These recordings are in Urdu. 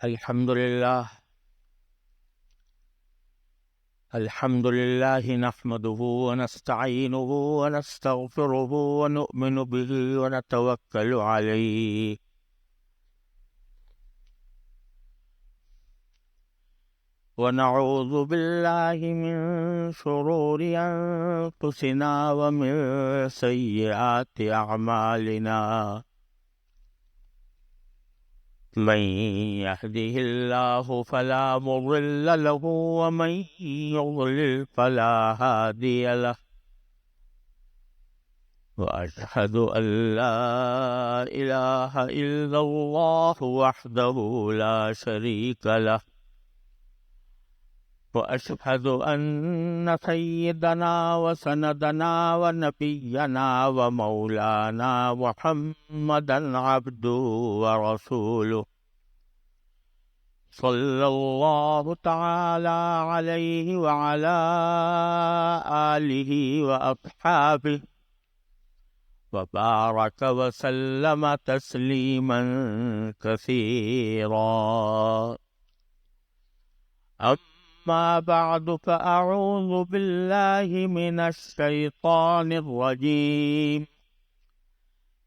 الحمد لله نحمده ونستعينه ونستغفره ونؤمن به ونتوكل عليه ونعوذ بالله من شرور أنفسنا ومن سيئات أعمالنا من يهده الله فلا مضل له ومن يضلل فلا هادي له وأشهد أن لا إله إلا الله وحده لا شريك له وأشهد أن سيدنا وسندنا ونبينا ومولانا محمدا عبده ورسوله صلى الله تعالى عليه وعلى آله وأصحابه وبارك وسلم تسليما كثيرا. أما بعد فأعوذ بالله من الشيطان الرجيم.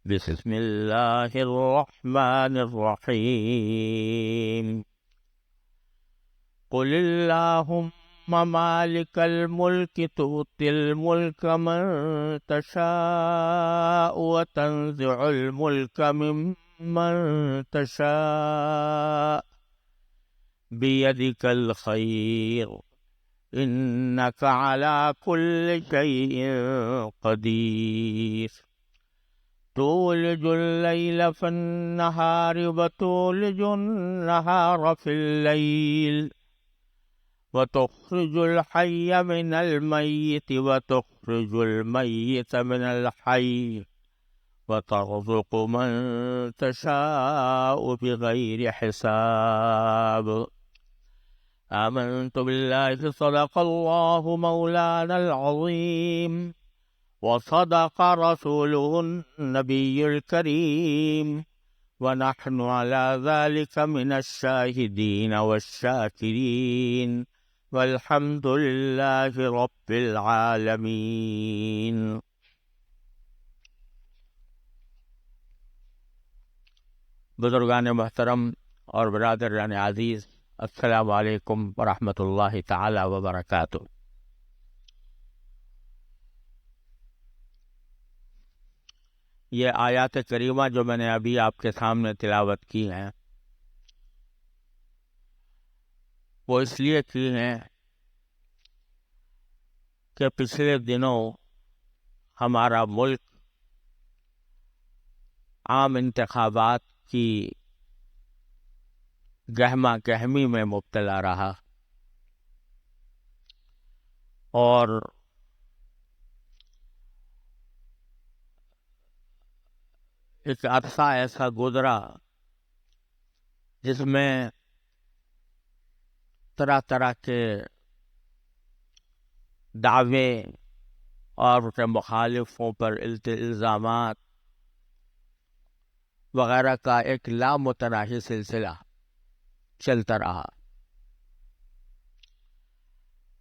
بسم الله الرحمن الرحيم. قل اللهم مالك الملك تؤتي الملك من تشاء وتنزع الملك ممن تشاء بيدك الخير إنك على كل شيء قدير. تولج الليل في النهار وتولج النهار في الليل وتخرج الحي من الميت وتخرج الميت من الحي وترزق من تشاء بغير حساب. آمنت بالله صدق الله مولانا العظيم وصدق رسوله النبي الكريم ونحن على ذلك من الشاهدين والشاكرين والحمد لله رب العالمين. بزرگان محترم اور برادران عزیز، السلام علیکم ورحمۃ اللہ تعالی وبرکاتہ. یہ آیات کریمہ جو میں نے ابھی آپ کے سامنے تلاوت کی ہیں، وہ اس لیے کی ہیں کہ پچھلے دنوں ہمارا ملک عام انتخابات کی گہما گہمی میں مبتلا رہا اور ایک عرصہ ایسا گزرا جس میں طرح طرح کے دعوے اور اس کے مخالفوں پر الزامات وغیرہ کا ایک لامتناہی سلسلہ چلتا رہا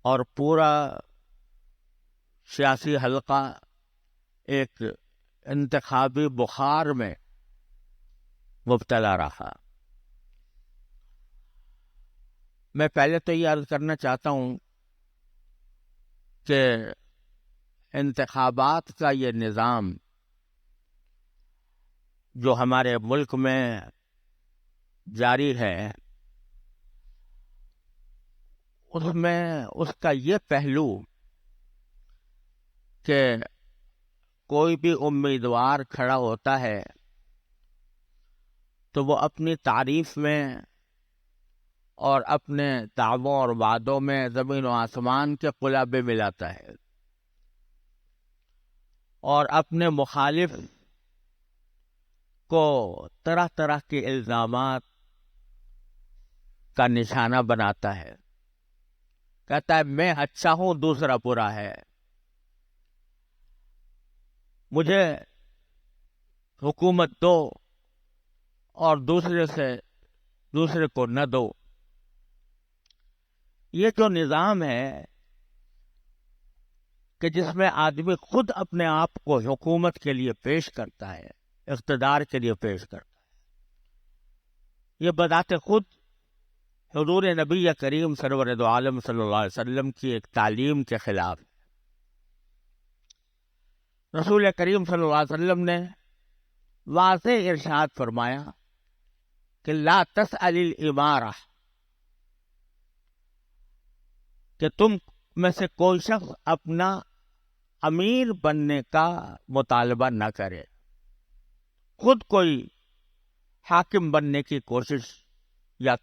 اور پورا سیاسی حلقہ ایک انتخابی بخار میں مبتلا رہا. میں پہلے تو یہ عرض کرنا چاہتا ہوں کہ انتخابات کا یہ نظام جو ہمارے ملک میں جاری ہے، اس میں اس کا یہ پہلو کہ کوئی بھی امیدوار کھڑا ہوتا ہے تو وہ اپنی تعریف میں اور اپنے دعووں اور وعدوں میں زمین و آسمان کے قلابے ملاتا ہے اور اپنے مخالف کو طرح طرح کے الزامات کا نشانہ بناتا ہے. کہتا ہے میں اچھا ہوں دوسرا برا ہے، مجھے حکومت دو اور دوسرے سے دوسرے کو نہ دو. یہ جو نظام ہے کہ جس میں آدمی خود اپنے آپ کو حکومت کے لیے پیش کرتا ہے، اقتدار کے لیے پیش کرتا ہے، یہ بذات خود حضور نبی کریم سرور دو عالم صلی اللہ علیہ وسلم کی ایک تعلیم کے خلاف ہے. رسول کریم صلی اللہ علیہ وسلم نے واضح ارشاد فرمایا کہ لا تسأل الامارہ، کہ تم میں سے کوئی شخص اپنا امیر بننے کا مطالبہ نہ کرے، خود کوئی حاکم بننے کی کوشش یا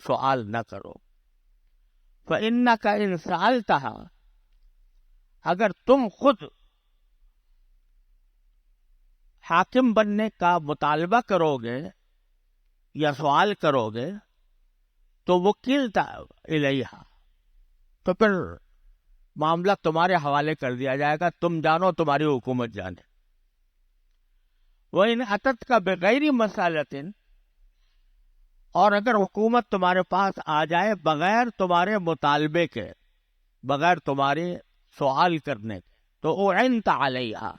سوال نہ کرو. فإنک ان سألتھا، اگر تم خود حاکم بننے کا مطالبہ کرو گے یا سوال کرو گے تو وکلت الیہا، تو پھر معاملہ تمہارے حوالے کر دیا جائے گا، تم جانو تمہاری حکومت جانے. وَإِنْ أَتَتْكَ بِغَيْرِ مَسْأَلَةٍ، اور اگر حکومت تمہارے پاس آ جائے بغیر تمہارے مطالبے کے، بغیر تمہارے سوال کرنے کے، تو أُعِنْتَ عَلَيْهَا،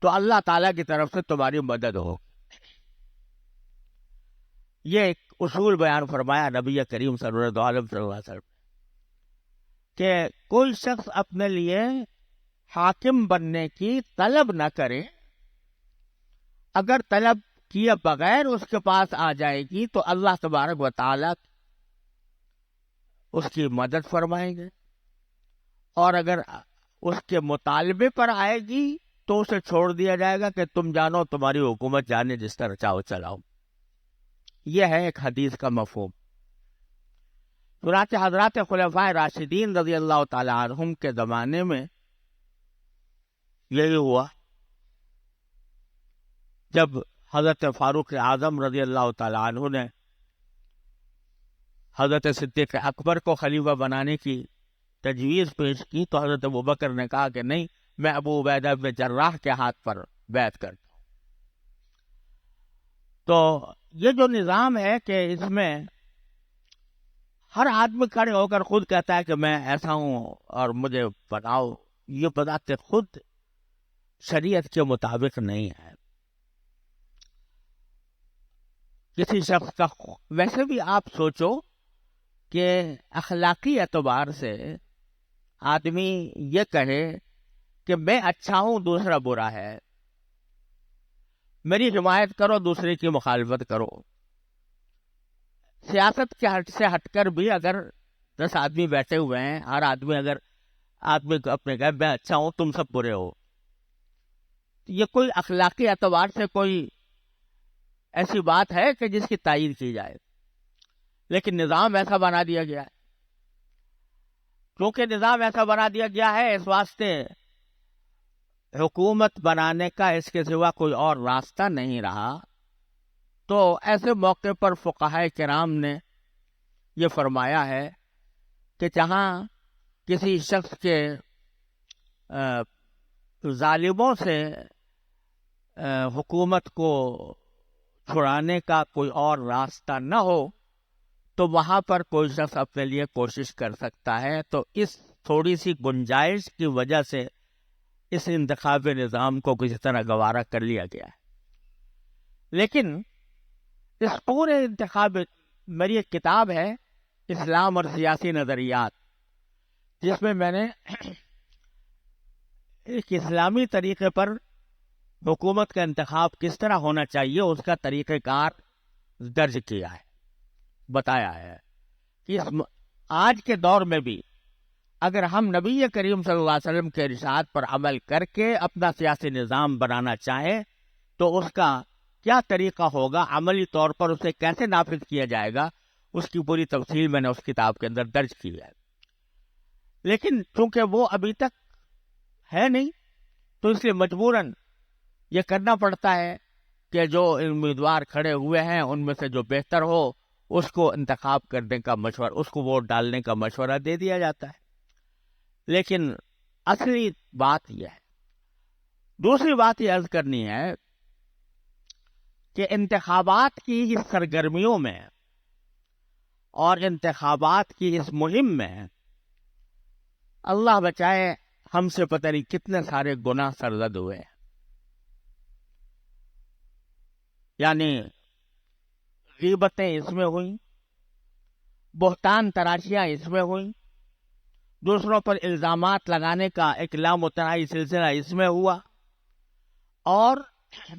تو اللہ تعالیٰ کی طرف سے تمہاری مدد ہو. یہ ایک اصول بیان فرمایا نبی کریم صلی اللہ علیہ وسلم کہ کوئی شخص اپنے لیے حاکم بننے کی طلب نہ کرے، اگر طلب کیے بغیر اس کے پاس آ جائے گی تو اللہ تبارک و تعالیٰ اس کی مدد فرمائیں گے، اور اگر اس کے مطالبے پر آئے گی تو اسے چھوڑ دیا جائے گا کہ تم جانو تمہاری حکومت جانے، جس طرح چاہو چلاؤ. یہ ہے ایک حدیث کا مفہوم. چنانچہ حضرات خلفائے راشدین رضی اللہ تعالی عنہم کے زمانے میں یہی ہوا. جب حضرت فاروق اعظم رضی اللہ تعالی عنہ نے حضرت صدیق اکبر کو خلیفہ بنانے کی تجویز پیش کی تو حضرت ابوبکر نے کہا کہ نہیں، میں ابو عبیدہ بن جراح کے ہاتھ پر بیعت کرتا ہوں. تو یہ جو نظام ہے کہ اس میں ہر آدمی کھڑے ہو کر خود کہتا ہے کہ میں ایسا ہوں اور مجھے بتاؤ، یہ بذات خود شریعت کے مطابق نہیں ہے. کسی شخص کا ویسے بھی آپ سوچو کہ اخلاقی اعتبار سے آدمی یہ کہے کہ میں اچھا ہوں دوسرا برا ہے، میری حمایت کرو دوسرے کی مخالفت کرو. سیاست کے سے ہٹ کر بھی اگر 10 آدمی بیٹھے ہوئے ہیں، ہر آدمی اگر آدمی کو اپنے کہے میں اچھا ہوں تم سب برے ہو، یہ کوئی اخلاقی اعتبار سے کوئی ایسی بات ہے کہ جس کی تائید کی جائے. لیکن نظام ایسا بنا دیا گیا ہے. کیونکہ نظام ایسا بنا دیا گیا ہے، اس واسطے حکومت بنانے کا اس کے سوا کوئی اور راستہ نہیں رہا. تو ایسے موقع پر فقہائے کرام نے یہ فرمایا ہے کہ جہاں کسی شخص کے ظالموں سے حکومت کو چھڑانے کا کوئی اور راستہ نہ ہو تو وہاں پر کوئی شخص اپنے لیے کوشش کر سکتا ہے. تو اس تھوڑی سی گنجائش کی وجہ سے اس انتخاب نظام کو کسی طرح گوارا کر لیا گیا ہے. لیکن اس پورے انتخاب، میری ایک کتاب ہے اسلام اور سیاسی نظریات، جس میں نے ایک اسلامی طریقے پر حکومت کا انتخاب کس طرح ہونا چاہیے اس کا طریقہ کار درج کیا ہے، بتایا ہے کہ آج کے دور میں بھی اگر ہم نبی کریم صلی اللہ علیہ وسلم کے ارشاد پر عمل کر کے اپنا سیاسی نظام بنانا چاہیں تو اس کا کیا طریقہ ہوگا، عملی طور پر اسے کیسے نافذ کیا جائے گا، اس کی پوری تفصیل میں نے اس کتاب کے اندر درج کی ہے. لیکن چونکہ وہ ابھی تک ہے نہیں تو اس لیے مجبوراً یہ کرنا پڑتا ہے کہ جو امیدوار کھڑے ہوئے ہیں ان میں سے جو بہتر ہو اس کو انتخاب کرنے کا مشورہ، اس کو ووٹ ڈالنے کا مشورہ دے دیا جاتا ہے. لیکن اصلی بات یہ ہے. دوسری بات یہ عرض کرنی ہے کہ انتخابات کی سرگرمیوں میں اور انتخابات کی اس مہم میں اللہ بچائے ہم سے پتہ نہیں کتنے سارے گناہ سرزد ہوئے ہیں. یعنی غیبتیں اس میں ہوئیں، بہتان تراشیاں اس میں ہوئیں، دوسروں پر الزامات لگانے کا ایک لامتناہی سلسلہ اس میں ہوا، اور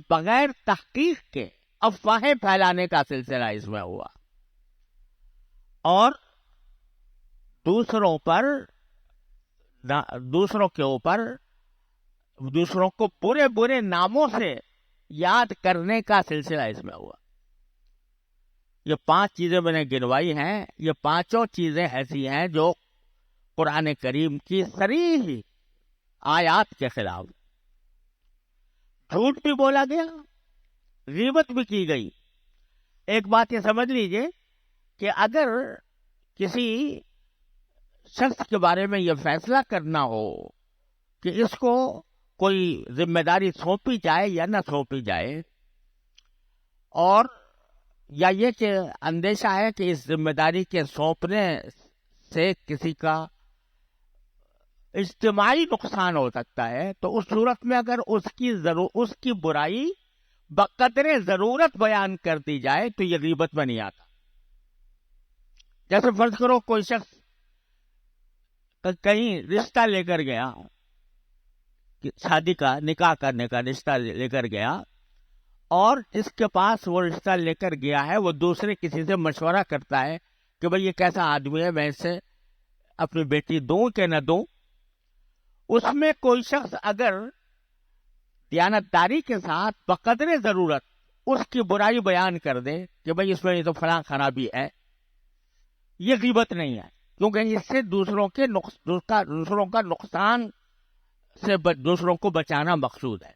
بغیر تحقیق کے افواہیں پھیلانے کا سلسلہ اس میں ہوا، اور دوسروں کے اوپر دوسروں کو برے برے ناموں سے یاد کرنے کا سلسلہ اس میں ہوا. یہ 5 چیزیں میں نے گنوائی ہیں. یہ 5 چیزیں ایسی ہیں جو قرآن کریم کی صریح آیات کے خلاف. جھوٹ بھی بولا گیا، غیبت بھی کی گئی. ایک بات یہ سمجھ لیجئے کہ اگر کسی شخص کے بارے میں یہ فیصلہ کرنا ہو کہ اس کو کوئی ذمہ داری سونپی جائے یا نہ سونپی جائے، اور یا یہ کہ اندیشہ ہے کہ اس ذمہ داری کے سونپنے سے کسی کا اجتماعی نقصان ہو سکتا ہے، تو اس صورت میں اگر اس کی برائی بقدر ضرورت بیان کر دی جائے تو یہ غیبت میں نہیں آتا. جیسے فرض کرو کوئی شخص کہیں رشتہ لے کر گیا، شادی کا نکاح کرنے کا رشتہ لے کر گیا، اور اس کے پاس وہ رشتہ لے کر گیا ہے، وہ دوسرے کسی سے مشورہ کرتا ہے کہ بھئی یہ کیسا آدمی ہے، میں اس سے اپنی بیٹی دوں کہ نہ دوں. اس میں کوئی شخص اگر دیانتداری کے ساتھ بقدر ضرورت اس کی برائی بیان کر دے کہ بھئی اس میں یہ تو فلاں خرابی ہے، یہ غیبت نہیں ہے، کیونکہ اس سے دوسروں کا نقصان سے دوسروں کو بچانا مقصود ہے.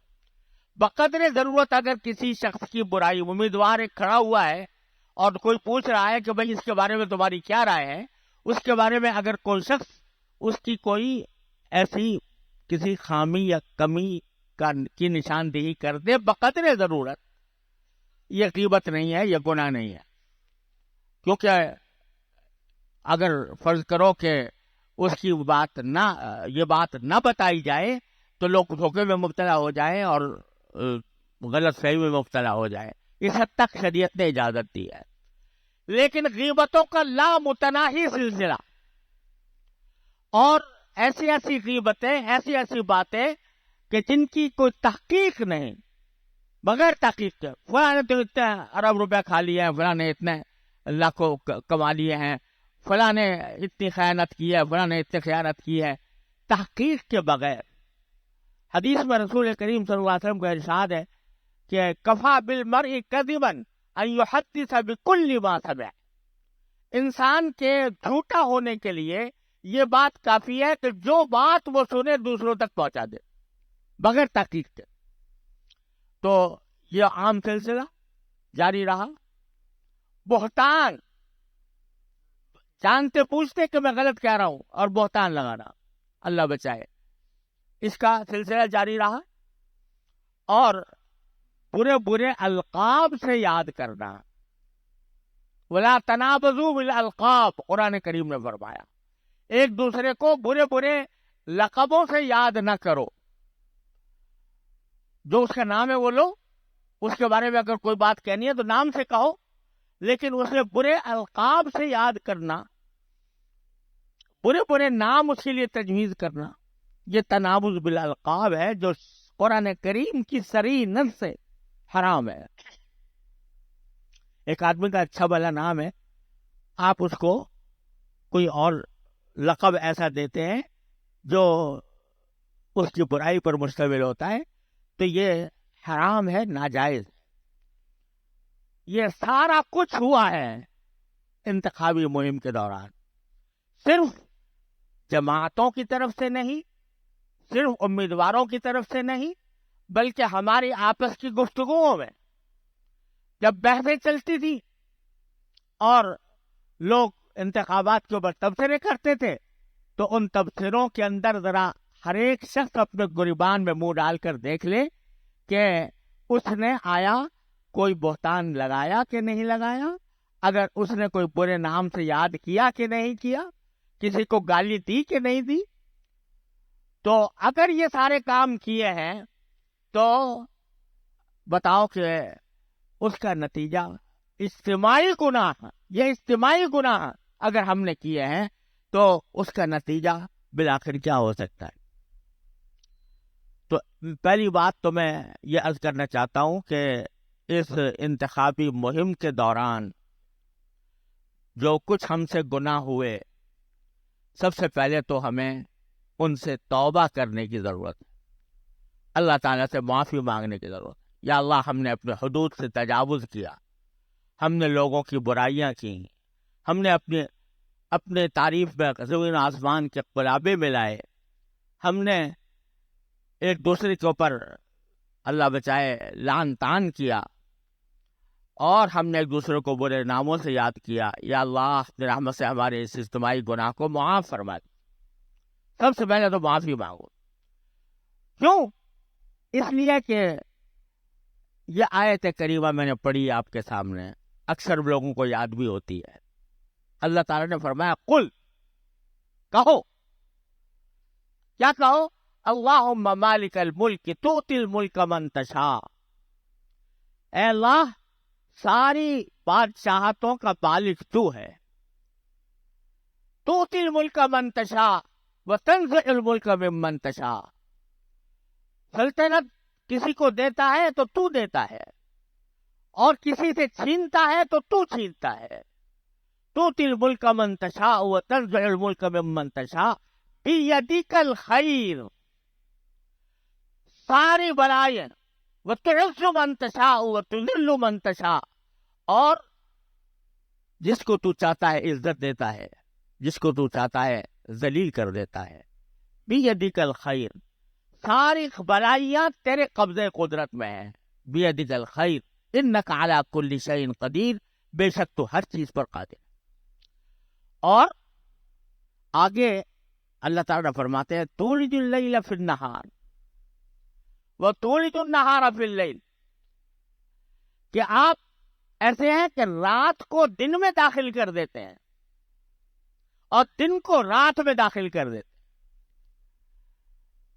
بقدر ضرورت اگر کسی شخص کی برائی، امیدوار ایک کھڑا ہوا ہے اور کوئی پوچھ رہا ہے کہ بھئی اس کے بارے میں تمہاری کیا رائے ہے، اس کے بارے میں اگر کوئی شخص اس کی کوئی ایسی کسی خامی یا کمی کی نشاندہی کر دے بقدر ضرورت، یہ غیبت نہیں ہے، یہ گناہ نہیں ہے. کیونکہ اگر فرض کرو کہ اس کی یہ بات نہ بتائی جائے تو لوگ دھوکے میں مبتلا ہو جائیں اور غلط فہمی میں مبتلا ہو جائے. اس حد تک شریعت نے اجازت دی ہے. لیکن غیبتوں کا لامتناہی سلسلہ، اور ایسی غیبتیں، ایسی باتیں کہ جن کی کوئی تحقیق نہیں، بغیر تحقیق کے فلاں نے تو اتنے ارب روپے کھا لیے ہیں، فلاں نے اتنے لاکھوں کما لیے ہیں، فلاں نے اتنی خیانت کی ہے، فلاں نے اتنی خیانت کی ہے، تحقیق کے بغیر. حدیث میں رسول کریم صلی اللہ علیہ وسلم کا ارشاد ہے کہ کفا بالمرء کذبا ان یحدث بکل ما سمع. انسان کے جھوٹا ہونے کے لیے یہ بات کافی ہے کہ جو بات وہ سنے دوسروں تک پہنچا دے بغیر تحقیق کے. تو یہ عام سلسلہ جاری رہا. بہتان، جانتے پوچھتے کہ میں غلط کہہ رہا ہوں اور بہتان لگانا، اللہ بچائے، اس کا سلسلہ جاری رہا. اور برے القاب سے یاد کرنا، ولا تنابزوا بالالقاب، قرآن کریم نے فرمایا ایک دوسرے کو برے لقبوں سے یاد نہ کرو. جو اس کا نام ہے وہ لو، اس کے بارے میں اگر کوئی بات کہنی ہے تو نام سے کہو، لیکن اسے برے القاب سے یاد کرنا، برے نام اس کے لیے تجویز کرنا، یہ تنابز بالالقاب ہے جو قرآن کریم کی صریح نص سے حرام ہے. ایک آدمی کا اچھا بھلا نام ہے، آپ اس کو کوئی اور لقب ایسا دیتے ہیں جو اس کی برائی پر مشتمل ہوتا ہے، تو یہ حرام ہے، ناجائز. یہ سارا کچھ ہوا ہے انتخابی مہم کے دوران، صرف جماعتوں کی طرف سے نہیں، صرف امیدواروں کی طرف سے نہیں، بلکہ ہماری آپس کی گفتگوؤں میں جب بحثیں چلتی تھی اور لوگ انتخابات کے اوپر تبصرے کرتے تھے، تو ان تبصروں کے اندر ذرا ہر ایک شخص اپنے گریبان میں منہ ڈال کر دیکھ لے کہ اس نے آیا کوئی بہتان لگایا کہ نہیں لگایا، اگر اس نے کوئی برے نام سے یاد کیا کہ نہیں کیا، کسی کو گالی دی کہ نہیں دی، تو اگر یہ سارے کام کیے ہیں تو بتاؤ کہ اس کا نتیجہ اجتماعی گناہ، یہ اجتماعی گناہ اگر ہم نے کیے ہیں تو اس کا نتیجہ بالآخر کیا ہو سکتا ہے؟ تو پہلی بات تو میں یہ عرض کرنا چاہتا ہوں کہ اس انتخابی مہم کے دوران جو کچھ ہم سے گناہ ہوئے، سب سے پہلے تو ہمیں ان سے توبہ کرنے کی ضرورت ہے، اللہ تعالیٰ سے معافی مانگنے کی ضرورت ہے۔ یا اللہ، ہم نے اپنے حدود سے تجاوز کیا، ہم نے لوگوں کی برائیاں کی، ہم نے اپنے تعریف میں زمین آسمان کے قلابے ملائے، ہم نے ایک دوسرے کے اوپر اللہ بچائے لعن طعن کیا، اور ہم نے ایک دوسرے کو برے ناموں سے یاد کیا۔ یا اللہ، اپنے رحمت سے ہمارے اس اجتماعی گناہ کو معاف فرما دے۔ سب سے پہلے تو معافی مانگو۔ کیوں؟ اس لیے کہ یہ آیت کریمہ میں نے پڑھی آپ کے سامنے، اکثر لوگوں کو یاد بھی ہوتی ہے۔ اللہ تعالیٰ نے فرمایا قل، کہو، کیا کہو؟ اللہم مالک الملک تؤتی الملک من تشاء، اے اللہ، ساری بادشاہتوں کا مالک تو ہے، تؤتی الملک من تشاء وتنزع الملک ممن تشاء، سلطنت کسی کو دیتا ہے تو تو دیتا ہے، اور کسی سے چھینتا ہے تو تو چھینتا ہے۔ تؤتی الملک من تشاء وتنزع الملک ممن تشاء بیدک الخیر، ساری بلائیں، وتعز من تشاء وتذل من تشاء، اور جس کو تو چاہتا ہے عزت دیتا ہے، جس کو تو چاہتا ہے ذلیل کر دیتا ہے۔ بیدک الخیر، ساری بلائیاں تیرے قبضے قدرت میں ہیں۔ بیدک الخیر انک علی کل شیء قدیر، بے شک تو ہر چیز پر قادر ہے۔ اور آگے اللہ تعالیٰ فرماتے ہیں تولج اللیل فی النہار وتولج النہار فی اللیل، کہ آپ ایسے ہیں کہ رات کو دن میں داخل کر دیتے ہیں اور دن کو رات میں داخل کر دیتے ہیں۔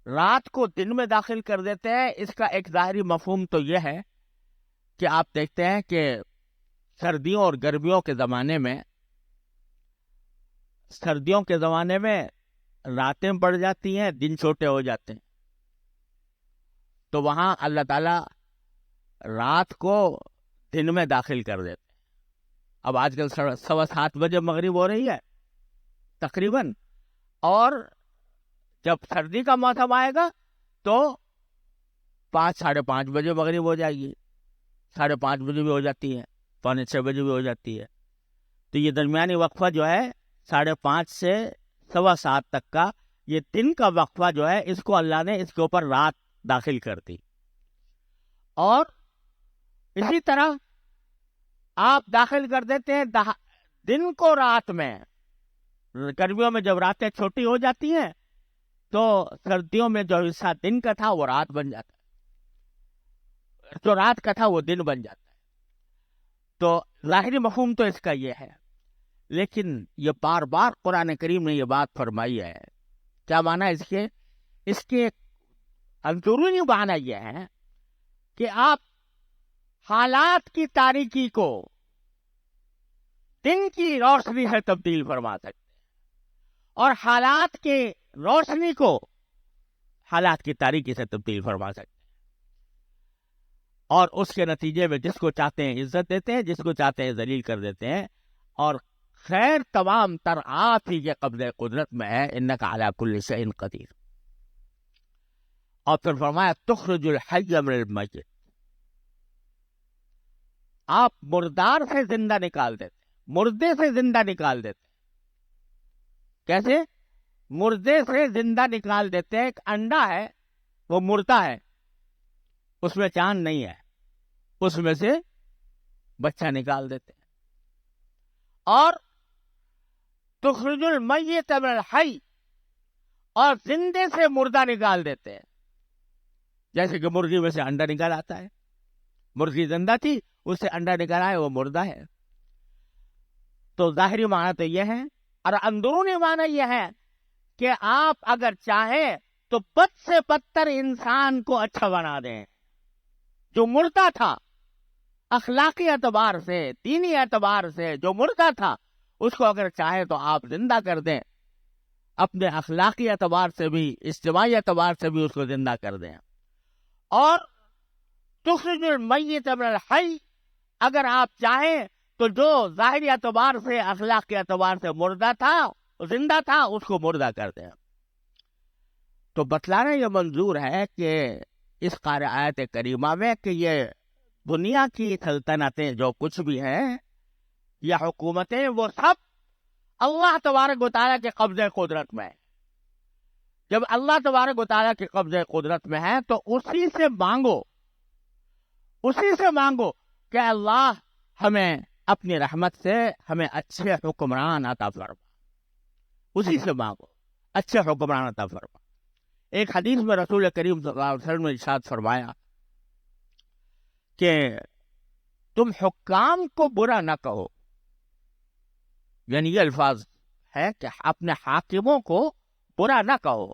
رات کو دن میں داخل کر دیتے ہیں، اس کا ایک ظاہری مفہوم تو یہ ہے کہ آپ دیکھتے ہیں کہ سردیوں اور گرمیوں کے زمانے میں، سردیوں کے زمانے میں راتیں بڑھ جاتی ہیں، دن چھوٹے ہو جاتے ہیں، تو وہاں اللہ تعالیٰ رات کو دن میں داخل کر دیتے ہیں۔ اب آج کل 7:15 بجے مغرب ہو رہی ہے تقریباً، اور جب سردی کا موسم آئے گا تو 5 ساڑھے 5 بجے مغرب ہو جائے گی، 5:30 بجے بھی ہو جاتی ہے، 5:45 بجے بھی ہو جاتی ہے۔ تو یہ درمیانی وقفہ جو ہے 5:30 سے 7:15 تک کا، یہ دن کا وقفہ جو ہے، اس کو اللہ نے اس کے اوپر رات داخل کر دی۔ اور اسی طرح آپ داخل کر دیتے ہیں دن کو رات میں۔ گرمیوں میں جب راتیں چھوٹی ہو جاتی ہیں تو سردیوں میں جو حصہ دن کا تھا وہ رات بن جاتا ہے، جو رات کا تھا وہ دن بن جاتا ہے۔ تو ظاہری مفہوم تو اس کا یہ ہے، لیکن یہ بار بار قرآن کریم نے یہ بات فرمائی ہے۔ کیا معنی اس کے اندرونی معنی یہ ہے کہ آپ حالات کی تاریکی کو دن کی روشنی سے تبدیل فرما سکتے ہیں، اور حالات کی روشنی کو حالات کی تاریکی سے تبدیل فرما سکتے ہیں، اور اس کے نتیجے میں جس کو چاہتے ہیں عزت دیتے ہیں، جس کو چاہتے ہیں ذلیل کر دیتے ہیں، اور خیر تمام تر آپ ہی کے قبضے قدرت میں ہے۔ انک علی کل شیء قدیر۔ اور پھر فرمایا تخرج الحی من المیت، آپ مردار سے زندہ نکال دیتے، مردے سے زندہ نکال دیتے۔ کیسے؟ مردے سے زندہ نکال دیتے۔ ایک انڈا ہے، وہ مردہ ہے، اس میں چاند نہیں ہے، اس میں سے بچہ نکال دیتے۔ اور تخرج المیت من الحی، اور زندے سے مردہ نکال دیتے ہیں۔ جیسے کہ مرغی میں سے انڈا نکال آتا ہے، مرغی زندہ تھی، اس سے انڈا نکال آئے، وہ مردہ ہے۔ تو ظاہری معنی تو یہ ہے، اور اندرونی معنی یہ ہے کہ آپ اگر چاہیں تو بد سے بدتر انسان کو اچھا بنا دیں، جو مردہ تھا اخلاقی اعتبار سے، دینی اعتبار سے جو مردہ تھا، اس کو اگر چاہیں تو آپ زندہ کر دیں، اپنے اخلاقی اعتبار سے بھی، اجتماعی اعتبار سے بھی اس کو زندہ کر دیں۔ اور تخرج المیت من الحی، اگر آپ چاہیں تو جو ظاہری اعتبار سے، اخلاقی اعتبار سے مردہ تھا، زندہ تھا، اس کو مردہ کر دیں۔ تو بتلانا یہ منظور ہے کہ اس قارئ آیت کریمہ میں کہ یہ دنیا کی سلطنتیں جو کچھ بھی ہیں یا حکومتیں، وہ سب اللہ تبارک و تعالیٰ کے قبضۂ قدرت میں ہے۔ جب اللہ تبارک و تعالیٰ کے قبضۂ قدرت میں ہے تو اسی سے مانگو کہ اللہ ہمیں اپنی رحمت سے ہمیں اچھے حکمران عطا فرما، اسی سے مانگو، اچھے حکمران عطا فرما۔ ایک حدیث میں رسول کریم صلی اللہ علیہ وسلم نے ارشاد فرمایا کہ تم حکام کو برا نہ کہو، یعنی یہ الفاظ ہے کہ اپنے حاکموں کو برا نہ کہو،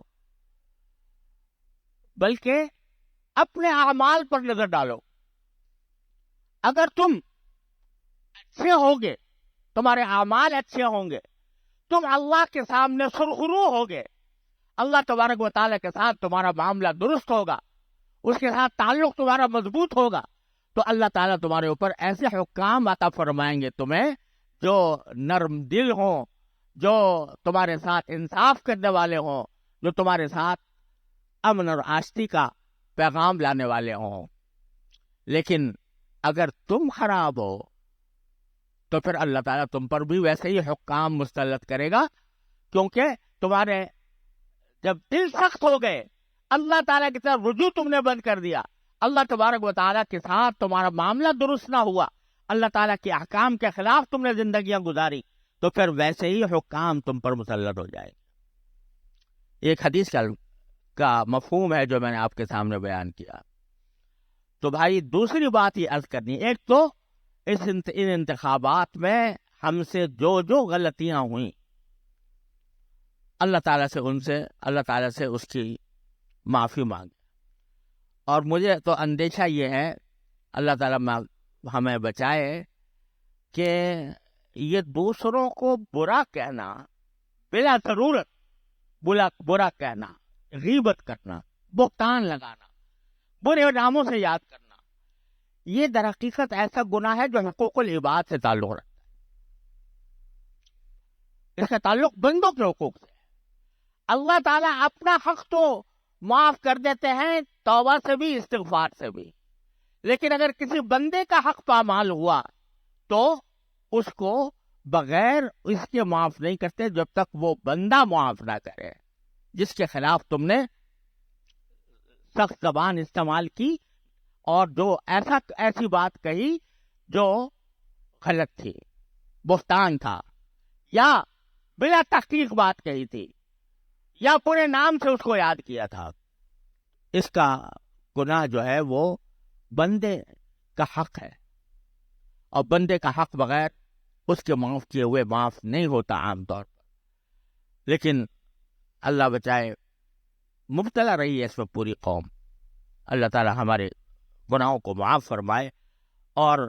بلکہ اپنے اعمال پر نظر ڈالو۔ اگر تم اچھے ہوگے، تمہارے اعمال اچھے ہوں گے، تم اللہ کے سامنے سرخرو ہوگے، اللہ تبارک و تعالیٰ کے ساتھ تمہارا معاملہ درست ہوگا، اس کے ساتھ تعلق تمہارا مضبوط ہوگا، تو اللہ تعالیٰ تمہارے اوپر ایسے حکام عطا فرمائیں گے تمہیں جو نرم دل ہوں، جو تمہارے ساتھ انصاف کرنے والے ہوں، جو تمہارے ساتھ امن اور آشتی کا پیغام لانے والے ہوں۔ لیکن اگر تم خراب ہو تو پھر اللہ تعالیٰ تم پر بھی ویسے ہی حکام مسلط کرے گا، کیونکہ تمہارے جب دل سخت ہو گئے، اللہ تعالیٰ کی طرف رجوع تم نے بند کر دیا، اللہ تبارک و تعالیٰ کے ساتھ تمہارا معاملہ درست نہ ہوا، اللہ تعالیٰ کے احکام کے خلاف تم نے زندگیاں گزاری، تو پھر ویسے ہی حکام تم پر مسلط ہو جائے۔ ایک حدیث کا مفہوم ہے جو میں نے آپ کے سامنے بیان کیا۔ تو بھائی دوسری بات یہ عرض کرنی، ایک تو ان انتخابات میں ہم سے جو غلطیاں ہوئیں، اللہ تعالیٰ سے اس کی معافی مانگے۔ اور مجھے تو اندیشہ یہ ہے، اللہ تعالیٰ ہمیں بچائے، کہ یہ دوسروں کو برا کہنا، بلا ضرورت برا کہنا، غیبت کرنا، بہتان لگانا، برے ناموں سے یاد کرنا، یہ در حقیقت ایسا گناہ ہے جو حقوق العباد سے تعلق رکھتا ہے۔ اس کا تعلق بندوں کے حقوق سے ہے۔ اللہ تعالیٰ اپنا حق تو معاف کر دیتے ہیں توبہ سے بھی، استغفار سے بھی، لیکن اگر کسی بندے کا حق پامال ہوا تو اس کو بغیر اس کے معاف نہیں کرتے جب تک وہ بندہ معاف نہ کرے جس کے خلاف تم نے سخت زبان استعمال کی اور جو ایسی بات کہی جو غلط تھی، بہتان تھا، یا بلا تحقیق بات کہی تھی، یا پورے نام سے اس کو یاد کیا تھا۔ اس کا گناہ جو ہے وہ بندے کا حق ہے، اور بندے کا حق بغیر اس کے معاف کیے ہوئے معاف نہیں ہوتا عام طور پر۔ لیکن اللہ بچائے، مبتلا رہی ہے اس میں پوری قوم۔ اللہ تعالی ہمارے گناہوں کو معاف فرمائے، اور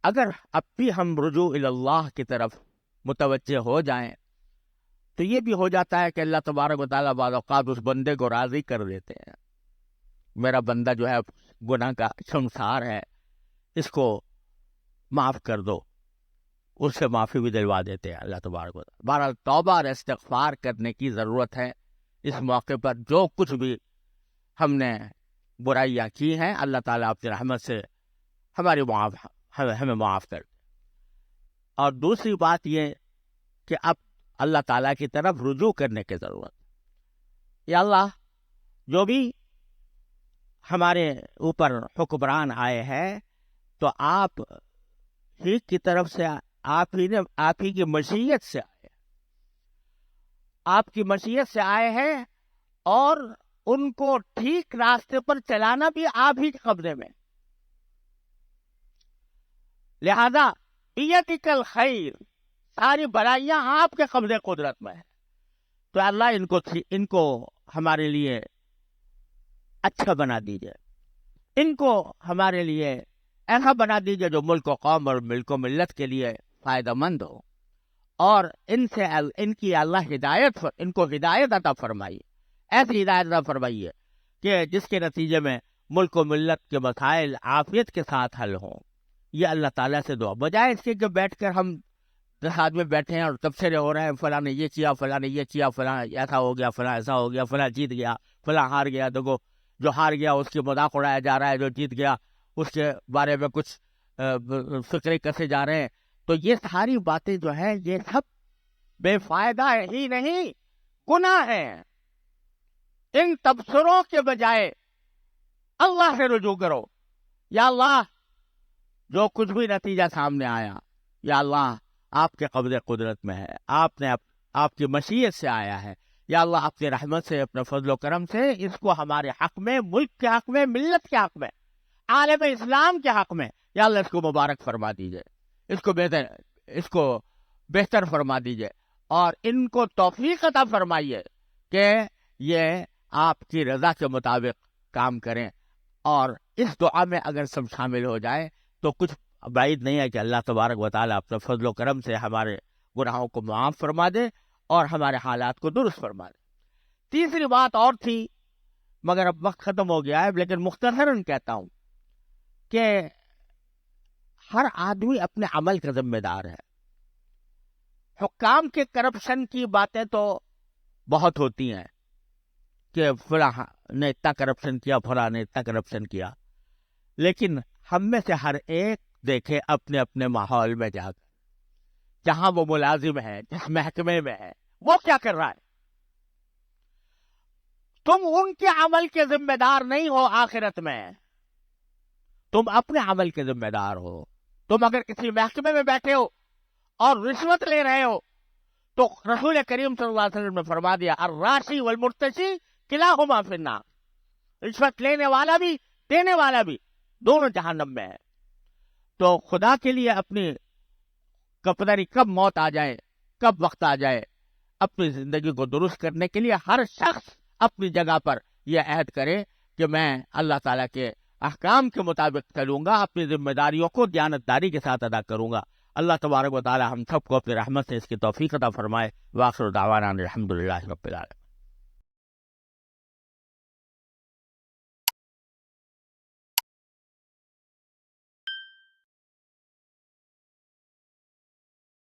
اگر اب بھی ہم رجوع اللہ کی طرف متوجہ ہو جائیں تو یہ بھی ہو جاتا ہے کہ اللہ تبارک و تعالیٰ بعض اوقات اس بندے کو راضی کر دیتے ہیں۔ میرا بندہ جو ہے گناہ کا شرمسار ہے، اس کو معاف کر دو، اس سے معافی بھی دلوا دیتے ہیں اللہ تبارک و تعالیٰ۔ بہرحال توبہ اور استغفار کرنے کی ضرورت ہے۔ اس موقع پر جو کچھ بھی ہم نے برائیاں کی ہیں، اللہ تعالیٰ اپنی رحمت سے ہمیں معاف کر دے۔ اور دوسری بات یہ کہ اب اللہ تعالیٰ کی طرف رجوع کرنے کی ضرورت۔ یا اللہ، جو بھی ہمارے اوپر حکمران آئے ہیں تو آپ ہی کی طرف سے، آپ ہی کی مشیت سے آئے، آپ کی مشیت سے آئے ہیں، اور ان کو ٹھیک راستے پر چلانا بھی آپ ہی کے قبضے میں۔ لہذا بیدک الخیر، ساری بلائیاں آپ کے قبضے قدرت میں ہیں. تو اللہ ان کو ہمارے لیے اچھا بنا دیجئے، ان کو ہمارے لیے ایسا بنا دیجئے جو ملک و قوم اور ملک و ملت کے لیے فائدہ مند ہو، اور ان کی اللہ ان کو ہدایت عطا فرمائی، ایسی ہدایت عطا فرمائیے کہ جس کے نتیجے میں ملک و ملت کے مسائل عافیت کے ساتھ حل ہوں. یہ اللہ تعالیٰ سے دعا، بجائے اس کے کہ بیٹھ کر ہم 10 آدمی بیٹھے ہیں اور تبصرے ہو رہے ہیں، فلاں نے یہ کیا، فلاں نے یہ کیا، فلاں ایسا ہو گیا، فلاں ایسا ہو گیا، فلاں جیت گیا، فلاں ہار گیا. دیکھو جو ہار گیا اس کی مذاق اڑایا جا رہا ہے، جو جیت گیا اس کے بارے میں کچھ فکرے کسے جا رہے ہیں. تو یہ ساری باتیں جو ہیں یہ سب بے فائدہ ہی نہیں، گناہ ہیں. ان تبصروں کے بجائے اللہ سے رجوع کرو. یا اللہ جو کچھ بھی نتیجہ سامنے آیا، یا اللہ آپ کے قبضے قدرت میں ہے، آپ کی مشیت سے آیا ہے. یا اللہ اپنی رحمت سے، اپنے فضل و کرم سے اس کو ہمارے حق میں، ملک کے حق میں، ملت کے حق میں، عالم اسلام کے حق میں، یا اللہ اس کو مبارک فرما دیجئے، اس کو بہتر فرما دیجئے، اور ان کو توفیق عطا فرمائیے کہ یہ آپ کی رضا کے مطابق کام کریں. اور اس دعا میں اگر سب شامل ہو جائے تو کچھ بعید نہیں ہے کہ اللہ تبارک و تعالیٰ اپنے فضل و کرم سے ہمارے گناہوں کو معاف فرما دے اور ہمارے حالات کو درست فرما دے. تیسری بات اور تھی مگر اب وقت ختم ہو گیا ہے، لیکن مختصراً کہتا ہوں کہ ہر آدمی اپنے عمل کا ذمہ دار ہے. حکام کے کرپشن کی باتیں تو بہت ہوتی ہیں کہ فلاں نے اتنا کرپشن کیا، فلاں نے اتنا کرپشن کیا، لیکن ہم میں سے ہر ایک دیکھے اپنے اپنے ماحول میں جا کر، جہاں وہ ملازم ہے، جس محکمے میں ہے، وہ کیا کر رہا ہے. تم ان کے عمل کے ذمہ دار نہیں ہو آخرت میں، تم اپنے عمل کے ذمہ دار ہو. تم اگر کسی محکمے میں بیٹھے ہو اور رشوت لے رہے ہو تو رسول کریم صلی اللہ علیہ وسلم نے فرما دیا الراشی والمرتشی کلاہما فی النار. رشوت لینے والا بھی دینے والا بھی دونوں جہنم میں ہے. تو خدا کے لیے اپنی کپداری کب موت آ جائے، کب وقت آ جائے، اپنی زندگی کو درست کرنے کے لیے ہر شخص اپنی جگہ پر یہ عہد کرے کہ میں اللہ تعالیٰ کے احکام کے مطابق چلوں گا، اپنی ذمہ داریوں کو دیانتداری کے ساتھ ادا کروں گا. اللہ تبارک و تعالیٰ ہم سب کو اپنی رحمت سے اس کی توفیق عطا فرمائے. وآخر دعوانا الحمدللہ رب العالمین.